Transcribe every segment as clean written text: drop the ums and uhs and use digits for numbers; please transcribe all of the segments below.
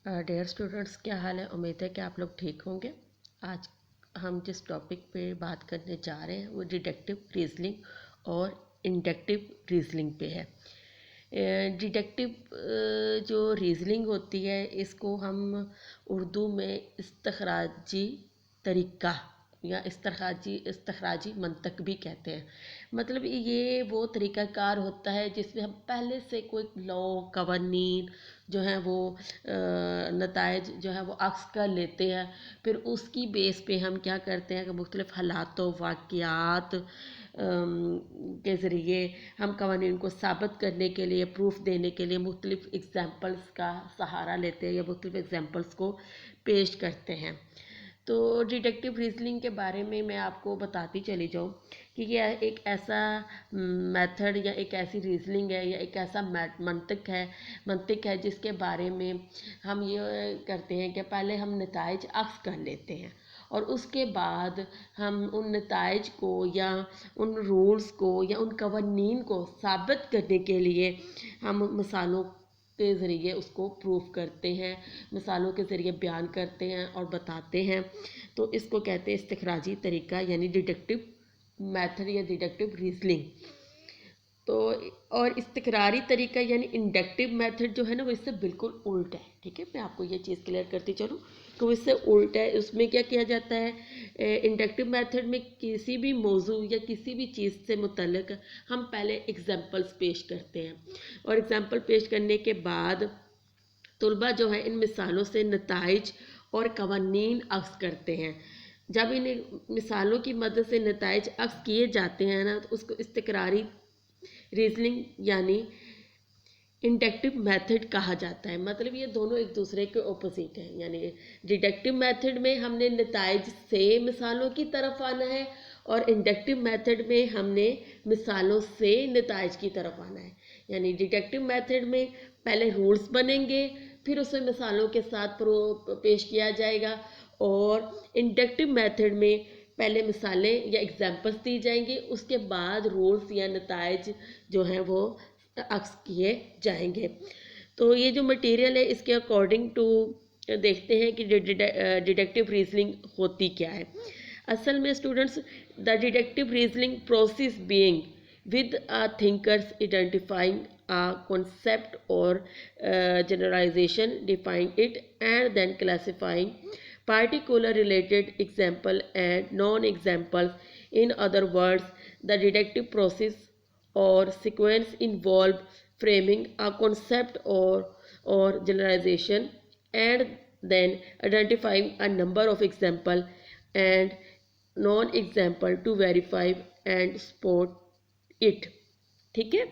Dear students, क्या हाल है। उम्मीद है कि आप लोग ठीक होंगे। आज हम जिस टॉपिक पे बात करने जा रहे हैं वो डिडक्टिव रीजनिंग और इंडक्टिव रीजनिंग पे है। डिडक्टिव जो रीजनिंग होती है इसको हम उर्दू में इस्तखराजी तरीका या इस्तखराजी मंतक भी कहते हैं। मतलब ये वो तरीक़ाकार होता है जिसमें हम पहले से कोई लॉ कवानीन जो है वो नताइज जो है वो अक्स कर लेते हैं। फिर उसकी बेस पे हम क्या करते हैं कि मुख्तलिफ़ हालात वाक़यात के ज़रिए हम कवानीन को साबित करने के लिए, प्रूफ देने के लिए मुख्तलिफ़ एग्ज़ाम्पल्स का सहारा लेते हैं या मुख्तलिफ़ एग्ज़ाम्पल्स को पेश करते हैं। तो डिडक्टिव रीजनिंग के बारे में मैं आपको बताती चली जाऊँ कि ये एक ऐसा मेथड या एक ऐसी रीजनिंग है या एक ऐसा मंतिक है जिसके बारे में हम ये करते हैं कि पहले हम नताइज अक्स कर लेते हैं और उसके बाद हम उन नताइज को या उन रूल्स को या उन कवानीन को साबित करने के लिए हम मिसालों के ज़रिए उसको प्रूफ करते हैं, मिसालों के ज़रिए बयान करते हैं और बताते हैं। तो इसको कहते हैं इस्तिखराजी तरीका यानी डिडक्टिव मेथड या डिडक्टिव रीजनिंग। तो और इस्तिकरारी तरीका यानी इंडक्टिव मेथड जो है ना वो इससे बिल्कुल उल्ट है। ठीक है, मैं आपको ये चीज़ क्लियर करती चलूँ कि वो इससे उल्ट है। उसमें क्या किया जाता है, इंडक्टिव मेथड में किसी भी मौजू या किसी भी चीज़ से मुतल्लिक हम पहले एग्जांपल्स पेश करते हैं और एग्जांपल पेश करने के बाद तुलबा जो है इन मिसालों से नताइज और कवानीन अक्स करते हैं। जब इन मिसालों की मदद से नताइज अक्स किए जाते हैं ना तो उसको इस्तिकरारी रीजनिंग यानी इंडक्टिव मेथड कहा जाता है। मतलब ये दोनों एक दूसरे के ऑपोजिट हैं। यानी डिडक्टिव मेथड में हमने नताइज से मिसालों की तरफ आना है और इंडक्टिव मेथड में हमने मिसालों से नताइज की तरफ आना है। यानी डिडक्टिव मेथड में पहले रूल्स बनेंगे, फिर उसे मिसालों के साथ पेश किया जाएगा और इंडक्टिव मेथड में पहले मिसालें या एग्जांपल्स दी जाएंगी, उसके बाद रूल्स या नताइज जो हैं वो अक्स किए जाएंगे। तो ये जो मटेरियल है इसके अकॉर्डिंग टू देखते हैं कि डिडक्टिव रीजनिंग होती क्या है। असल में students, the deductive reasoning process being with thinkers identifying a concept or generalization, define it and then classifying particular related example and non-examples. In other words, the deductive process or sequence involve framing a concept or generalization and then identifying a number of example and non-example to verify and support it. ठीक है,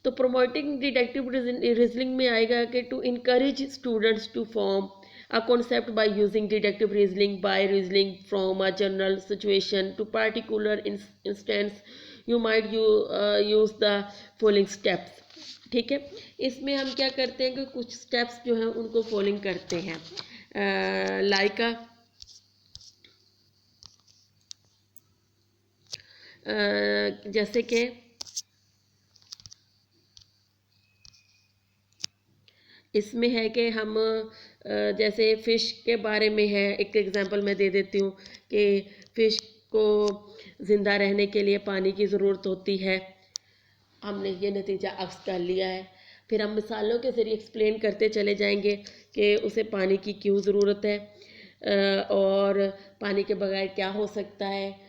तो promoting deductive reasoning में आएगा कि to encourage students to form a concept by using deductive reasoning by reasoning from a general situation to particular instance you might use the following steps. ठीक है, इसमें हम क्या करते हैं कि कुछ स्टेप्स जो हैं उनको फॉलोइंग करते हैं। लाइक जैसे कि इसमें है कि हम जैसे फ़िश के बारे में है, एक एग्जांपल मैं दे देती हूँ कि फ़िश को ज़िंदा रहने के लिए पानी की ज़रूरत होती है। हमने ये नतीजा अक्स कर लिया है। फिर हम मिसालों के ज़रिए एक्सप्लेन करते चले जाएंगे कि उसे पानी की क्यों ज़रूरत है और पानी के बगैर क्या हो सकता है।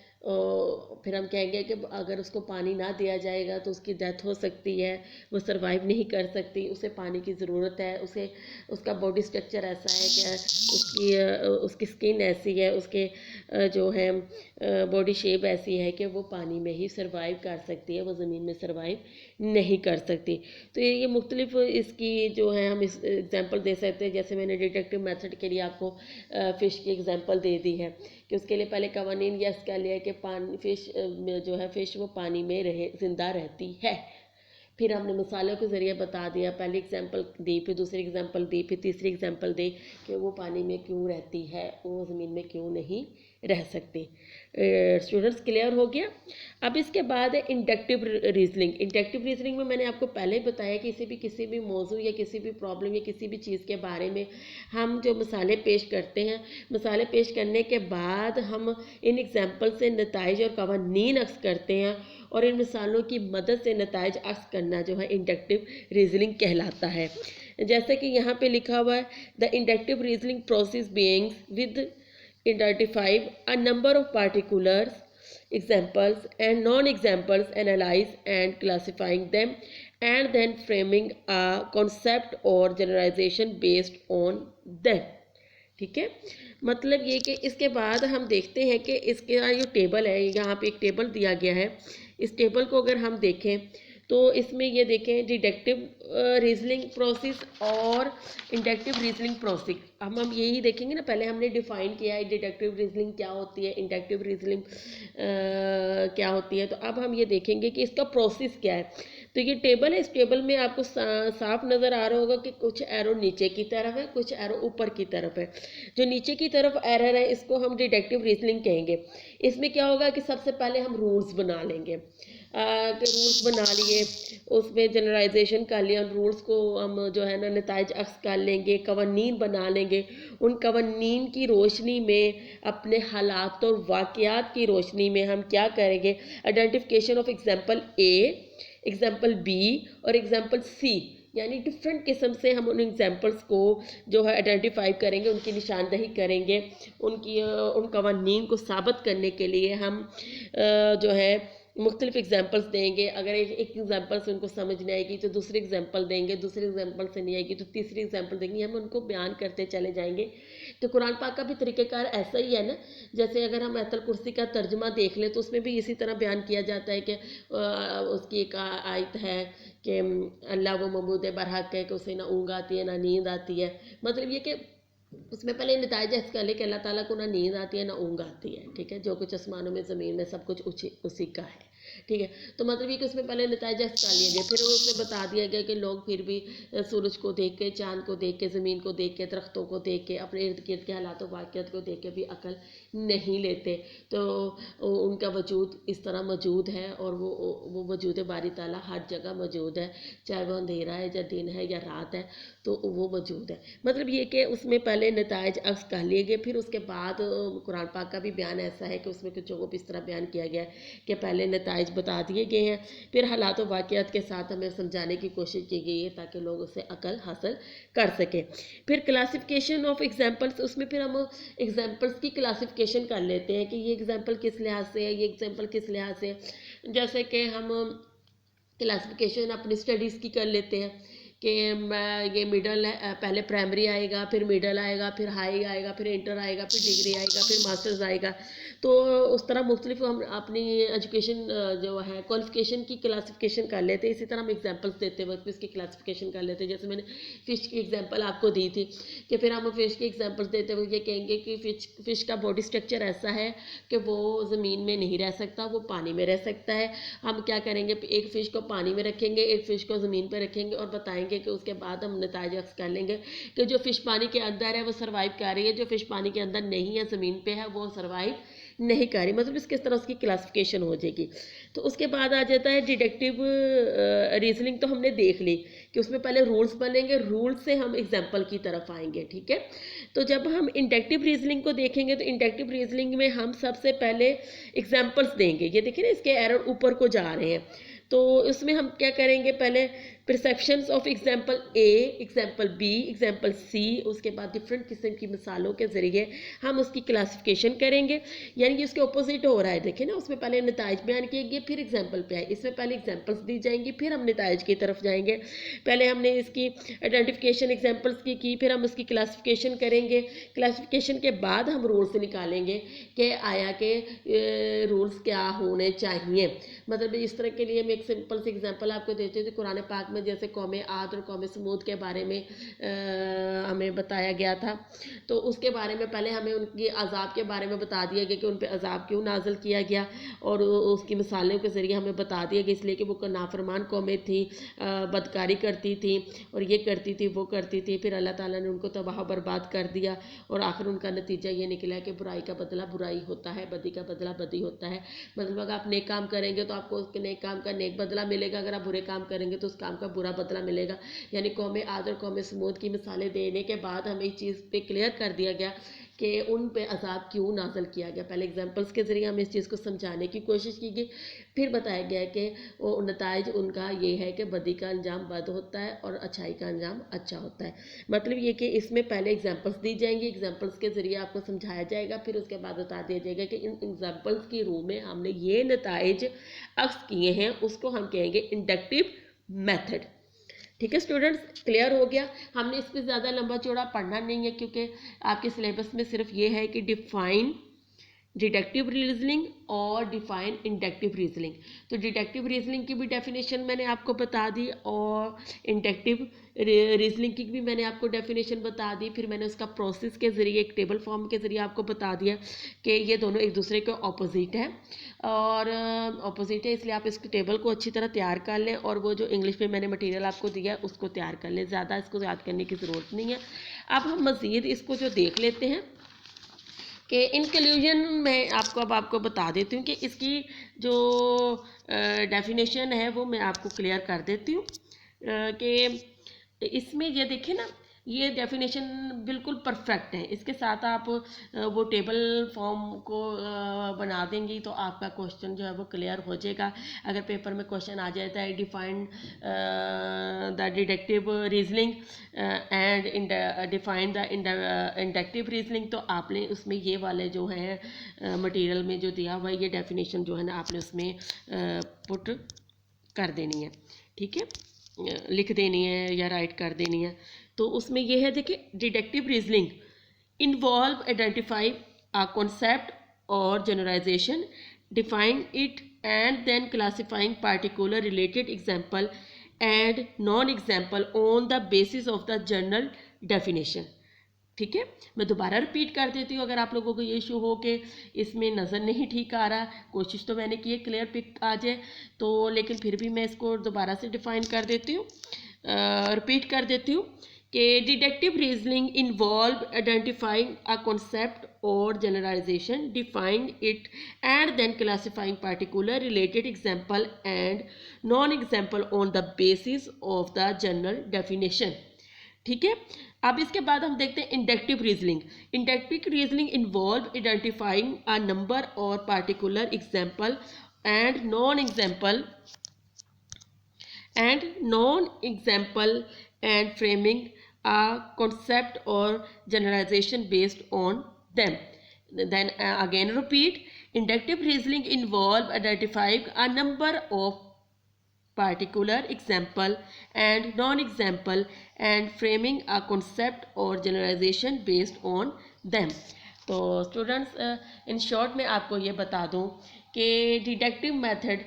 फिर हम कहेंगे कि अगर उसको पानी ना दिया जाएगा तो उसकी डेथ हो सकती है, वो सरवाइव नहीं कर सकती, उसे पानी की ज़रूरत है, उसे उसका बॉडी स्ट्रक्चर ऐसा है कि उसकी स्किन ऐसी है, उसके जो है बॉडी शेप ऐसी है कि वो पानी में ही सरवाइव कर सकती है, वो ज़मीन में सरवाइव नहीं कर सकती। तो ये मुख्तलिफ इसकी जो है हम इस एग्जांपल दे सकते हैं। जैसे मैंने डिडक्टिव मेथड के लिए आपको फ़िश की एग्जांपल दे दी है कि उसके लिए पहले कवानीन यस कर लिया कि पानी फ़िश जो है फ़िश वो पानी में ज़िंदा रहती है। फिर हमने मिसालों के ज़रिए बता दिया, पहली एग्जांपल दी, फिर दूसरी एग्जांपल दी, फिर तीसरी एग्जांपल दी कि वो पानी में क्यों रहती है, वो ज़मीन में क्यों नहीं रह सकते। स्टूडेंट्स क्लियर हो गया। अब इसके बाद है इंडक्टिव रीजनिंग। इंडक्टिव रीजनिंग में मैंने आपको पहले ही बताया कि किसी भी मौजू या किसी भी प्रॉब्लम या किसी भी चीज़ के बारे में हम जो मिसालें पेश करते हैं, मिसालें पेश करने के बाद हम इन एग्जाम्पल से नताइज और कवानीन अक्स करते हैं, और इन मिसालों की मदद से नताइज अक्स करना जो है इंडक्टिव रीजनिंग कहलाता है। जैसे कि यहाँ पे लिखा हुआ है, the inductive reasoning process beings with identify a number of particulars, examples and non-examples, analyze and classifying them, and then framing a concept or generalization based on them। ठीक है, मतलब ये कि इसके बाद हम देखते हैं कि इसके जो टेबल है, यहाँ पे एक टेबल दिया गया है। इस टेबल को अगर हम देखें तो इसमें ये देखें डिडक्टिव रीजनिंग प्रोसेस और इंडक्टिव रीजनिंग प्रोसेस। हम यही देखेंगे ना, पहले हमने डिफाइन किया है डिडक्टिव रीजनिंग क्या होती है, इंडक्टिव रीजनिंग क्या होती है। तो अब हम ये देखेंगे कि इसका प्रोसेस क्या है। तो ये टेबल है, इस टेबल में आपको साफ नज़र आ रहा होगा कि कुछ एरो नीचे की तरफ है, कुछ एरो ऊपर की तरफ है। जो नीचे की तरफ एरर है इसको हम डिडक्टिव रीजनिंग कहेंगे। इसमें क्या होगा कि सबसे पहले हम रूल्स बना लेंगे, कि रूल्स बना लिए, उसमें जनरलाइजेशन कर लिया, उन रूल्स को हम जो है ना नताइज अक्स कर लेंगे, कवानीन बना लेंगे। उन कवानीन की रोशनी में, अपने हालात और वाक़यात की रोशनी में हम क्या करेंगे, identification of example A, example B और एग्जाम्पल सी, यानी डिफरेंट किस्म से हम उन एग्जाम्पल्स को जो है आइडेंटिफाई करेंगे, उनकी निशानदही करेंगे। उन कवानीन को साबित करने के लिए हम जो है मुख्तलिफ एग्जाम्पल्स देंगे। अगर एक एग्जाम्पल से उनको समझ नहीं आएगी तो दूसरी एग्जाम्पल देंगे, दूसरे एग्जाम्पल से नहीं आएगी तो तीसरी एग्जाम्पल देंगे। हम उनको बयान करते चले जाएंगे। तो कुरान पाक का भी तरीक़ेकार ऐसा ही है ना। जैसे अगर हम आयतुल कुर्सी का तर्जुमा देख लें तो उसमें भी इसी तरह बयान किया जाता है कि उसकी एक आयत है कि अल्लाह वो मबूद बरहक है कि उसे ना ऊँग आती है ना नींद आती है। मतलब ये कि उसमें पहले नताइज ऐसे कर ले कि अल्लाह ताला को ना नींद आती है ना ऊँग आती है। ठीक है, जो कुछ आसमानों में ज़मीन में सब कुछ उसी का है। ठीक है, तो मतलब ये कि उसमें पहले नताइज ऐसे कर लिए गए, फिर उसमें बता दिया गया कि लोग फिर भी सूरज को देख के, चाँद को देख के, ज़मीन को देख के, दरख्तों को देख के, अपने इर्द गिर्द के हालात वाक़ियात को देख के भी अकल नहीं लेते। तो उनका वजूद इस तरह मौजूद है, और वो वजूद बारी ताला हर जगह मौजूद है, चाहे वो अंधेरा है या दिन है या रात है, तो वो मौजूद है। मतलब ये कि उसमें पहले नताइज अक्स कर लिए गए, फिर उसके बाद कुरान पाक का भी बयान ऐसा है कि उसमें कुछ को इस तरह बयान किया गया है कि पहले नताइज बता दिए गए हैं, फिर हालात वाक़ियात के साथ हमें समझाने की कोशिश की गई है ताकि लोग उससे अकल हासिल कर सकें। फिर क्लासिफिकेशन ऑफ एग्जाम्पल्स, उसमें फिर हम एग्जाम्पल्स की क्लासिफिकेशन कर लेते हैं कि ये एग्जाम्पल किस लिहाज से है, ये एग्जाम्पल किस लिहाज से है। जैसे कि हम क्लासिफिकेशन अपनी स्टडीज़ की कर लेते हैं कि ये मिडल है, पहले प्राइमरी आएगा, फिर मिडल आएगा, फिर हाई आएगा, फिर इंटर आएगा, फिर डिग्री आएगा, फिर मास्टर्स आएगा। तो उस तरह मुख्तलिफ हम अपनी एजुकेशन जो है क्वालिफिकेशन की क्लासिफिकेशन कर लेते हैं। इसी तरह हम एग्जांपल्स देते वक्त भी इसकी क्लासिफिकेशन कर लेते हैं। जैसे मैंने फ़िश की एग्जांपल आपको दी थी कि फिर हम फ़िश की एग्जांपल्स देते हुए ये कहेंगे कि फ़िश का बॉडी स्ट्रक्चर ऐसा है कि वो ज़मीन में नहीं रह सकता, वो पानी में रह सकता है। हम क्या करेंगे, एक फ़िश को पानी में रखेंगे, एक फ़िश को ज़मीन पर रखेंगे और बताएंगे कि उसके बाद हम नताइज अक्स कर लेंगे कि जो फ़िश पानी के अंदर है वो सर्वाइव कर रही है, जो फ़िश पानी के अंदर नहीं है, ज़मीन पे है, वो सर्वाइव नहीं कर रही। मतलब किस तरह उसकी क्लासिफिकेशन हो जाएगी। तो उसके बाद आ जाता है डिडक्टिव रीजनिंग। तो हमने देख ली कि उसमें पहले रूल्स बनेंगे, रूल से हम एग्जाम्पल की तरफ आएंगे। ठीक है, तो जब हम इंडक्टिव रीजनिंग को देखेंगे तो इंडक्टिव रीजनिंग में हम सबसे पहले एग्जाम्पल्स देंगे। ये देखिए ना, इसके एरर ऊपर को जा रहे हैं। तो इसमें हम क्या करेंगे, पहले perceptions of example A, example B, example C, उसके बाद डिफरेंट किस्म की मिसालों के ज़रिए हम उसकी क्लासिफिकेशन करेंगे। यानी कि उसके ऑपोजिट हो रहा है। देखिए ना, उसमें पहले नताइज बयान किए गए, फिर एग्जाम्पल पे आए। इसमें पहले एग्जाम्पल्स दी जाएंगी, फिर हम नताइज की तरफ जाएंगे। पहले हमने इसकी आइडेंटिफिकेशन एग्जाम्पल्स की, फिर हम उसकी क्लासिफिकेशन करेंगे। क्लासिफिकेशन के बाद हम रूल्स निकालेंगे कि आया के रूल्स क्या होने चाहिए। मतलब इस तरह के लिए मैं एक सिंपल सी एग्जाम्पल आपको देती हूँ। तो कुरान पाक में में जैसे कौम आद और कौम समूद के बारे में हमें बताया गया था, तो उसके बारे में पहले हमें उनकी अजाब के बारे में बता दिया गया कि उन पर अजाब क्यों नाजिल किया गया, और उसकी मिसालों के ज़रिए हमें बता दिया गया, इसलिए कि वो नाफरमान कौमें थी, बदकारी करती थी और ये करती थी वो करती थी। फिर अल्लाह ताला ने उनको तबाह बर्बाद कर दिया और आखिर उनका नतीजा ये निकला कि बुराई का बदला बुराई होता है, बदी का बदला बदी होता है। मतलब अगर आप नेक काम करेंगे तो आपको उसके नेक काम का नेक बदला मिलेगा, अगर आप बुरे काम करेंगे तो उस काम का बुरा बदला मिलेगा। यानी कौम आद और कौम समूद की मिसालें देने के बाद हमें इस चीज़ पे क्लियर कर दिया गया कि उन पे अजाब क्यों नाजल किया गया। पहले एग्जांपल्स के ज़रिए हमें इस चीज़ को समझाने की कोशिश की गई, फिर बताया गया कि वो नताइज उनका ये है कि बदी का अंजाम बद होता है और अच्छाई का अंजाम अच्छा होता है। मतलब ये कि इसमें पहले एग्जांपल्स दी जाएंगी, एग्जांपल्स के ज़रिए आपको समझाया जाएगा, फिर उसके बाद बता दिया जाएगा कि इन एग्जांपल्स की रूह में हमने ये नताइज अक्स किए हैं, उसको हम कहेंगे इंडक्टिव मेथड। ठीक है स्टूडेंट्स, क्लियर हो गया। हमने इस पर ज़्यादा लंबा चौड़ा पढ़ना नहीं है क्योंकि आपके सिलेबस में सिर्फ ये है कि डिफाइन डिडक्टिव रीजनिंग और डिफाइन इंडक्टिव रीजनिंग। तो डिडक्टिव रीजनिंग की भी डेफिनेशन मैंने आपको बता दी और इंडक्टिव रीजनिंग की भी मैंने आपको डेफिनेशन बता दी। फिर मैंने उसका प्रोसेस के ज़रिए एक टेबल फॉर्म के ज़रिए आपको बता दिया कि ये दोनों एक दूसरे के ऑपोजिट हैं और ऑपोजिट है, इसलिए आप इस टेबल को अच्छी तरह तैयार कर लें और वो जो इंग्लिश में मैंने मटेरियल आपको दिया है उसको तैयार कर लें, ज़्यादा इसको याद करने की ज़रूरत नहीं है। अब हम मज़ीद इसको जो देख लेते हैं कि इंक्लूजन में आपको बता देती हूँ कि इसकी जो डेफिनेशन है वो मैं आपको क्लियर कर देती हूँ कि इसमें ये देखिए ना, ये डेफिनेशन बिल्कुल परफेक्ट है। इसके साथ आप वो टेबल फॉर्म को बना देंगी तो आपका क्वेश्चन जो है वो क्लियर हो जाएगा। अगर पेपर में क्वेश्चन आ जाता है defined the deductive reasoning and defined the inductive reasoning, तो आपने उसमें ये वाले जो हैं मटेरियल में जो दिया हुआ है ये डेफिनेशन जो है ना आपने उसमें पुट कर देनी है। ठीक है, लिख देनी है या राइट कर देनी है। तो उसमें यह है देखिए, deductive reasoning involve identify a concept और generalisation, define it and then classifying particular related example and non example on the basis of the general definition. ठीक है, मैं दोबारा रिपीट कर देती हूँ। अगर आप लोगों को ये इशू हो कि इसमें नज़र नहीं ठीक आ रहा, कोशिश तो मैंने की है क्लियर पिक आ जाए तो, लेकिन फिर भी मैं इसको दोबारा से डिफाइन कर देती हूँ, रिपीट कर देती हूँ कि deductive reasoning involve identifying a concept और generalisation, defined it and then classifying particular related example and non example on the basis of the general definition. ठीक है, अब इसके बाद हम देखते हैं inductive reasoning. Inductive reasoning involve identifying a number और particular example and non example and framing a concept or generalization based on them. Then again repeat, inductive reasoning involve identifying a number of particular example and non-example and framing a concept or generalization based on them. तो students in short में आपको ये बता दूं कि deductive method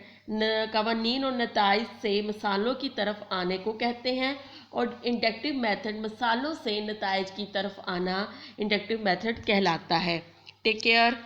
कवानीन और नताइज से मिसालों की तरफ आने को कहते हैं और इंडक्टिव मेथड मिसालों से नताइज की तरफ आना इंडक्टिव मेथड कहलाता है। Take care.